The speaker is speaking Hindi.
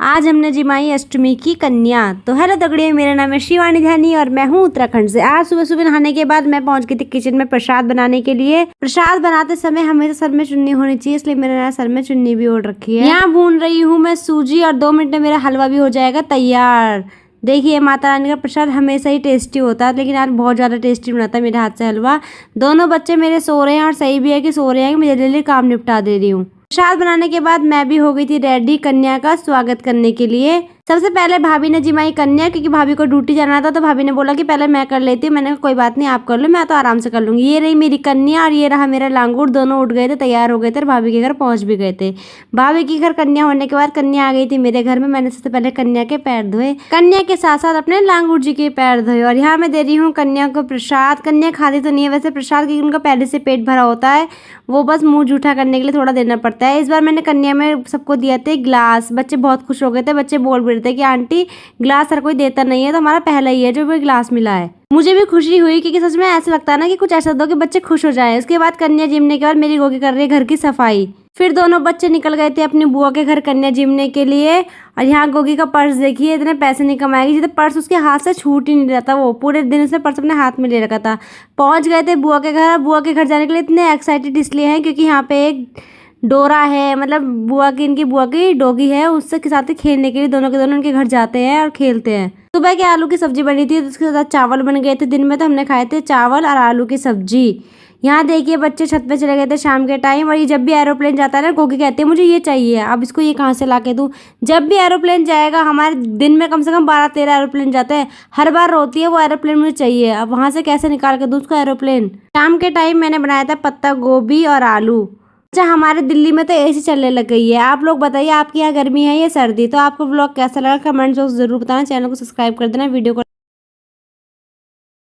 आज हमने जिमाई अष्टमी की कन्या। तो हेलो दगड़ियों, मेरा नाम है शिवानी ध्यानी और मैं हूँ उत्तराखंड से। आज सुबह सुबह नहाने के बाद मैं पहुंच गई थी किचन में प्रसाद बनाने के लिए। प्रसाद बनाते समय हमेशा सर में चुन्नी होनी चाहिए, इसलिए मैंने सर में चुन्नी भी ओढ़ रखी है। यहाँ भून रही हूँ मैं सूजी और 2 मिनट में मेरा हलवा भी हो जाएगा तैयार। देखिए, माता रानी का प्रसाद हमेशा ही टेस्टी होता है, लेकिन आज बहुत ज़्यादा टेस्टी बनाता है मेरे हाथ से हलवा। दोनों बच्चे मेरे सो रहे हैं और सही भी है कि सो रहे हैं कि मैं जल्दी जल्दी काम निपटा दे रही हूँ। प्रसाद बनाने के बाद मैं भी हो गई थी रेडी कन्या का स्वागत करने के लिए। सबसे पहले भाभी ने जिमाई कन्या, क्योंकि भाभी को ड्यूटी जाना था तो भाभी ने बोला कि पहले मैं कर लेती हूँ। मैंने कहा कोई बात नहीं, आप कर लो, मैं तो आराम से कर लूँगी। ये रही मेरी कन्या और ये रहा मेरा लांगूर। दोनों उठ गए थे, तैयार हो गए थे और भाभी के घर पहुँच भी गए थे। भाभी के घर कन्या होने के बाद कन्या आ गई थी मेरे घर में। मैंने सबसे पहले कन्या के पैर धोए, कन्या के साथ साथ अपने लांगूर जी के पैर धोए। और यहाँ मैं दे रही हूँ कन्या को प्रसाद। कन्या खाती तो नहीं है वैसे प्रसाद, क्योंकि उनका पहले से पेट भरा होता है, वो बस मुंह जूठा करने के लिए थोड़ा देना पड़ता है। इस बार मैंने कन्या में सबको दिया थे ग्लास। बच्चे बहुत खुश हो गए थे, बच्चे बोल भी रहे थे कि आंटी ग्लास हर कोई देता नहीं है, तो हमारा पहला ही है जो भी ग्लास मिला है। मुझे भी खुशी हुई, क्योंकि सच में ऐसा लगता है ना कि कुछ ऐसा दो कि बच्चे खुश हो जाएं। उसके बाद कन्या जिमने के बाद मेरी गोगी कर रही है घर की सफाई। फिर दोनों बच्चे निकल गए थे अपनी बुआ के घर कन्या जिमने के लिए। और यहाँ गोगी का पर्स देखिए, इतने पैसे नहीं कमाएगी जितने पर्स उसके हाथ से छूट ही नहीं रहा था। वो पूरे दिन उसने पर्स अपने हाथ में ले रखा था। पहुँच गए थे बुआ के घर। बुआ के घर जाने के लिए इतने एक्साइटेड इसलिए हैं क्योंकि यहाँ पे एक डोरा है, मतलब इनकी बुआ की डॉगी है, उससे के साथ खेलने के लिए दोनों के दोनों उनके घर जाते हैं और खेलते हैं। सुबह के आलू की सब्जी बनी थी, उसके साथ चावल बन गए थे। दिन में तो हमने खाए थे चावल और आलू की सब्जी। यहाँ देखिए बच्चे छत पे चले गए थे शाम के टाइम। और ये जब भी एरोप्लेन जाता है ना, गोगी कहते हैं मुझे ये चाहिए, अब इसको ये कहाँ से ला के दूँ। जब भी एरोप्लेन जाएगा, हमारे दिन में कम से कम 12-13 एरोप्लेन जाते हैं, हर बार रोती है वो एरोप्लेन मुझे चाहिए। अब वहाँ से कैसे निकाल के दूँ उसको एरोप्लेन। शाम के टाइम मैंने बनाया था पत्ता गोभी और आलू। अच्छा, हमारे दिल्ली में तो एसी चलने लग गई है। आप लोग बताइए आपके यहाँ गर्मी है या सर्दी। तो आपको व्लॉग कैसा लगा कमेंट्स बॉक्स जरूर बताना। चैनल को सब्सक्राइब कर देना, वीडियो को